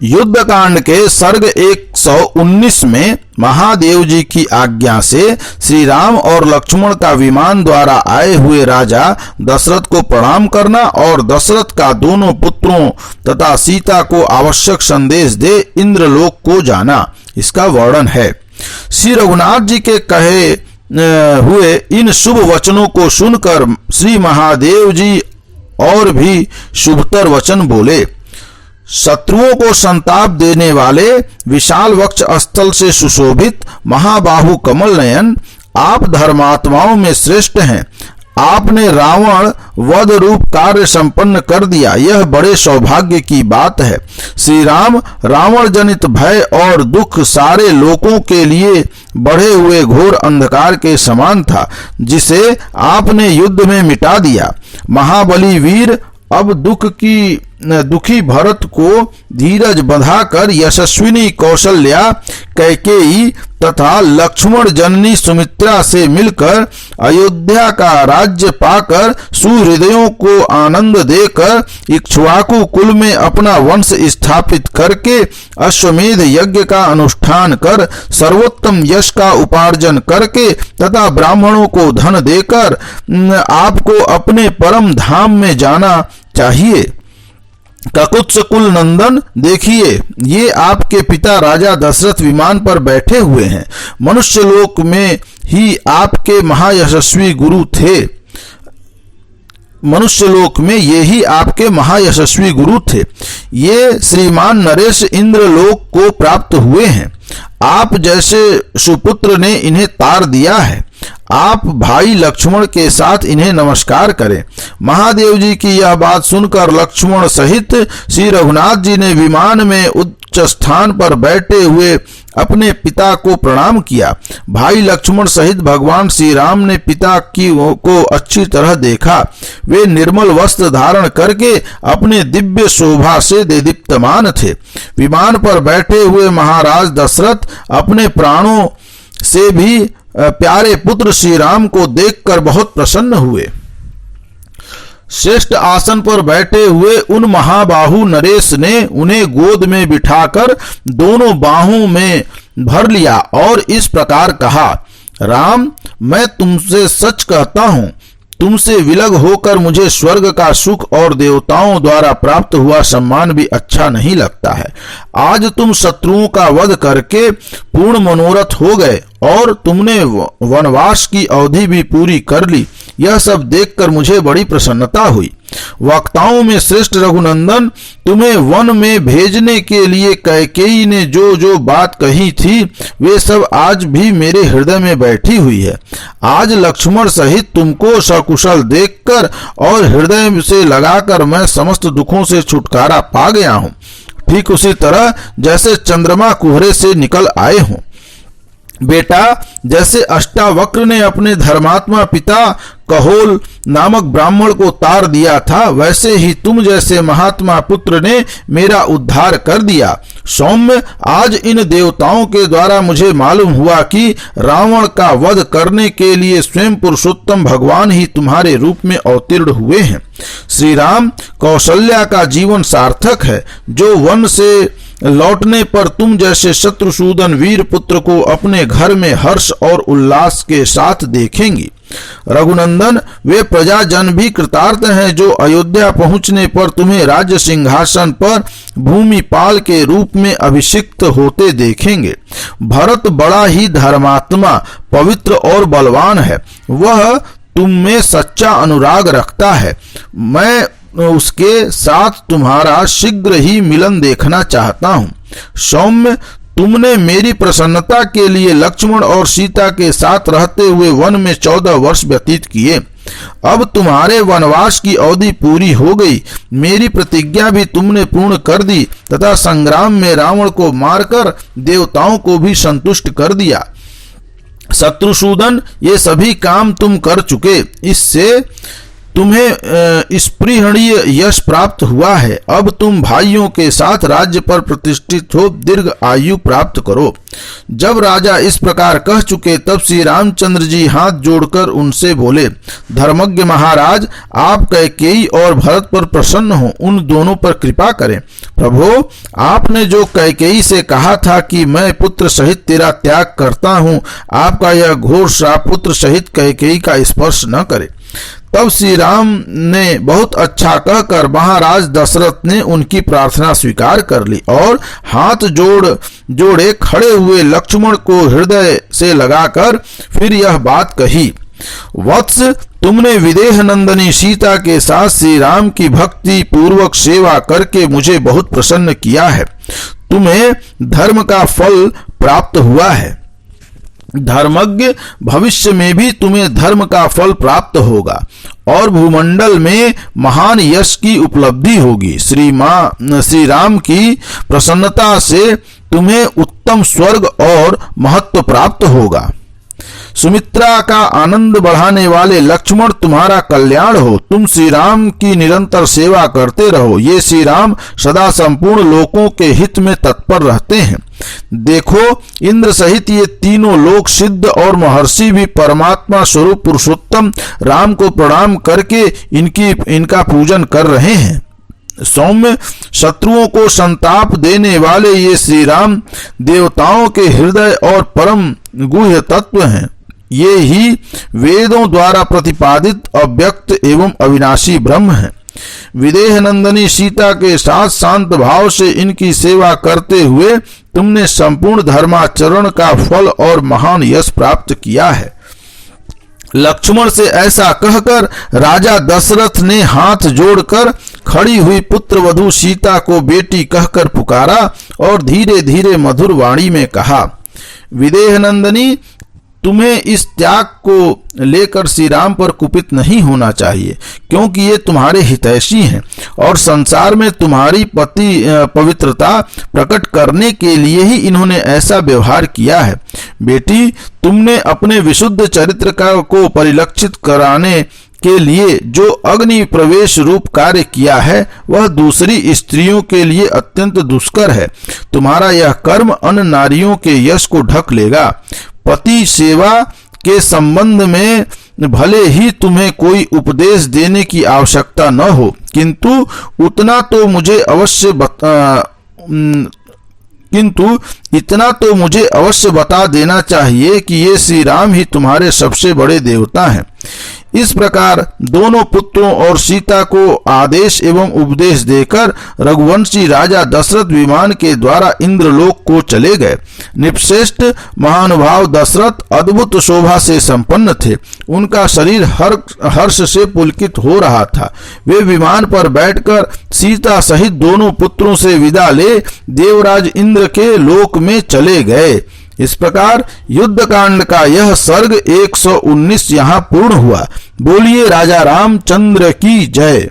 युद्ध कांड के सर्ग 119 में महादेव जी की आज्ञा से श्री राम और लक्ष्मण का विमान द्वारा आए हुए राजा दशरथ को प्रणाम करना और दशरथ का दोनों पुत्रों तथा सीता को आवश्यक संदेश दे इंद्रलोक को जाना, इसका वर्णन है। श्री रघुनाथ जी के कहे हुए इन शुभ वचनों को सुनकर श्री महादेव जी और भी शुभतर वचन बोले। शत्रुओं को संताप देने वाले विशाल वक्ष स्थल से सुशोभित महाबाहु कमल नयन, आप धर्मात्माओं में श्रेष्ठ हैं। आपने रावण वध रूप कार्य संपन्न कर दिया, यह बड़े सौभाग्य की बात है। श्री राम रावण जनित भय और दुख सारे लोगों के लिए बढ़े हुए घोर अंधकार के समान था, जिसे आपने युद्ध में मिटा दिया। महाबली वीर अब दुखी भरत को धीरज बंधाकर यशस्विनी कौशल्या कैकेयी तथा लक्ष्मण जननी सुमित्रा से मिलकर अयोध्या का राज्य पाकर सुहृदयों को आनंद देकर इक्ष्वाकु कुल में अपना वंश स्थापित करके अश्वमेध यज्ञ का अनुष्ठान कर सर्वोत्तम यश का उपार्जन करके तथा ब्राह्मणों को धन देकर आपको अपने परम धाम में जाना चाहिए। ककुत्स कुल नंदन, देखिए ये आपके पिता राजा दशरथ विमान पर बैठे हुए हैं। मनुष्य लोक में ही आपके महायशस्वी गुरु थे। मनुष्य लोक में ये ही आपके महायशस्वी गुरु थे। ये श्रीमान नरेश इंद्र लोक को प्राप्त हुए हैं। आप जैसे सुपुत्र ने इन्हें तार दिया है। आप भाई लक्ष्मण के साथ इन्हें नमस्कार करें। महादेव जी की यह बात सुनकर लक्ष्मण सहित श्री रघुनाथ जी ने विमान में उच्च स्थान पर बैठे हुए अपने पिता को प्रणाम किया। भाई लक्ष्मण सहित भगवान श्री राम ने पिता को अच्छी तरह देखा। वे निर्मल वस्त्र धारण करके अपने दिव्य शोभा से देदीप्यमान थे। विमान पर बैठे हुए महाराज दशरथ अपने प्राणों से भी प्यारे पुत्र श्री राम को देखकर बहुत प्रसन्न हुए। श्रेष्ठ आसन पर बैठे हुए उन महाबाहु नरेश ने उन्हें गोद में बिठाकर दोनों बाहों में भर लिया और इस प्रकार कहा, राम, मैं तुमसे सच कहता हूं, तुमसे विलग होकर मुझे स्वर्ग का सुख और देवताओं द्वारा प्राप्त हुआ सम्मान भी अच्छा नहीं लगता है। आज तुम शत्रुओं का वध करके पूर्ण मनोरथ हो गए और तुमने वनवास की अवधि भी पूरी कर ली। यह सब देखकर मुझे बड़ी प्रसन्नता हुई। वक्ताओं में श्रेष्ठ रघुनंदन, तुम्हें वन में भेजने के लिए कैकेयी ने जो जो बात कही थी वे सब आज भी मेरे हृदय में बैठी हुई है। आज लक्ष्मण सहित तुमको सकुशल देखकर और हृदय से लगाकर मैं समस्त दुखों से छुटकारा पा गया हूँ, ठीक उसी तरह जैसे चंद्रमा कुहरे से निकल आए हों। बेटा, जैसे अष्टावक्र ने अपने धर्मात्मा पिता कहोल नामक ब्राह्मण को तार दिया था, वैसे ही तुम जैसे महात्मा पुत्र ने मेरा उद्धार कर दिया। सौम्य, आज इन देवताओं के द्वारा मुझे मालूम हुआ कि रावण का वध करने के लिए स्वयं पुरुषोत्तम भगवान ही तुम्हारे रूप में अवतीर्ण हुए हैं। श्री राम, कौशल्या का जीवन सार्थक है, जो वन से लौटने पर तुम जैसे शत्रुसूदन वीर पुत्र को अपने घर में हर्ष और उल्लास के साथ देखेंगी। रघुनंदन, वे प्रजाजन भी कृतार्थ हैं जो अयोध्या पहुंचने पर तुम्हें राज्य सिंहासन पर भूमिपाल के रूप में अभिषिक्त होते देखेंगे। भरत बड़ा ही धर्मात्मा, पवित्र और बलवान है। वह तुम में सच्चा अनुराग रखता है। मैं उसके साथ तुम्हारा शीघ्र ही मिलन देखना चाहता हूँ। सौम्य, तुमने मेरी प्रसन्नता के लिए लक्ष्मण और सीता के साथ रहते हुए वन में 14 वर्ष व्यतीत किए। अब तुम्हारे वनवास की अवधि पूरी हो गई। मेरी प्रतिज्ञा भी तुमने पूर्ण कर दी तथा संग्राम में रावण को मारकर देवताओं को भी संतुष्ट कर दिया। शत्रुसूदन, ये सभी काम तुम कर चुके। इससे तुम्हें स्पृहणीय यश प्राप्त हुआ है। अब तुम भाइयों के साथ राज्य पर प्रतिष्ठित हो दीर्घ आयु प्राप्त करो। जब राजा इस प्रकार कह चुके तब श्री रामचंद्र जी हाथ जोड़कर उनसे बोले, धर्मज्ञ महाराज, आप कैकेयी और भरत पर प्रसन्न हो, उन दोनों पर कृपा करें। प्रभो, आपने जो कैकेयी से कहा था कि मैं पुत्र सहित तेरा त्याग करता हूँ, आपका यह घोर श्राप पुत्र सहित कैकेयी का स्पर्श न करे। तब श्री राम ने बहुत अच्छा कहकर महाराज दशरथ ने उनकी प्रार्थना स्वीकार कर ली और हाथ जोड़े खड़े हुए लक्ष्मण को हृदय से लगाकर फिर यह बात कही, वत्स, तुमने विदेह नंदनी सीता के साथ श्री राम की भक्ति पूर्वक सेवा करके मुझे बहुत प्रसन्न किया है। तुम्हें धर्म का फल प्राप्त हुआ है। धर्मज्ञ, भविष्य में भी तुम्हें धर्म का फल प्राप्त होगा और भूमंडल में महान यश की उपलब्धि होगी। श्री राम की प्रसन्नता से तुम्हें उत्तम स्वर्ग और महत्व प्राप्त होगा। सुमित्रा का आनंद बढ़ाने वाले लक्ष्मण, तुम्हारा कल्याण हो। तुम श्री राम की निरंतर सेवा करते रहो। ये श्री राम सदा संपूर्ण लोकों के हित में तत्पर रहते हैं। देखो, इंद्र सहित ये तीनों लोक सिद्ध और महर्षि भी परमात्मा स्वरूप पुरुषोत्तम राम को प्रणाम करके इनका पूजन कर रहे हैं। सौम्य, शत्रुओं को संताप देने वाले ये श्री राम देवताओं के हृदय और परम गुह्य तत्व हैं। ये ही वेदों द्वारा प्रतिपादित अव्यक्त एवं अविनाशी ब्रह्म है। विदेह नंदनी सीता के साथ शांत भाव से इनकी सेवा करते हुए तुमने संपूर्ण धर्माचरण का फल और महान यश प्राप्त किया है। लक्ष्मण से ऐसा कहकर राजा दशरथ ने हाथ जोड़कर खड़ी हुई पुत्रवधू सीता को बेटी कहकर पुकारा और धीरे धीरे मधुर वाणी में कहा, विदेह नंदनी, तुम्हें इस त्याग को लेकर श्री राम पर कुपित नहीं होना चाहिए, क्योंकि ये तुम्हारे हितैषी हैं और संसार में तुम्हारी पवित्रता प्रकट करने के लिए ही इन्होंने ऐसा व्यवहार किया है। बेटी, तुमने अपने विशुद्ध चरित्र को परिलक्षित कराने के लिए जो अग्नि प्रवेश रूप कार्य किया है वह दूसरी स्त्रियों के लिए अत्यंत दुष्कर है। तुम्हारा यह कर्म अन्य नारियों के यश को ढक लेगा। पति सेवा के संबंध में भले ही तुम्हें कोई उपदेश देने की आवश्यकता न हो, किंतु इतना तो मुझे अवश्य बता देना चाहिए कि ये श्री राम ही तुम्हारे सबसे बड़े देवता हैं। इस प्रकार दोनों पुत्रों और सीता को आदेश एवं उपदेश देकर रघुवंशी राजा दशरथ विमान के द्वारा इंद्रलोक को चले गए। निपश्रेष्ठ महानुभाव दशरथ अद्भुत शोभा से संपन्न थे। उनका शरीर हर्ष से पुलकित हो रहा था। वे विमान पर बैठकर सीता सहित दोनों पुत्रों से विदा ले देवराज इंद्र के लोक में चले गए। इस प्रकार युद्ध कांड का यह सर्ग 119 यहाँ पूर्ण हुआ। बोलिए राजा रामचंद्र की जय।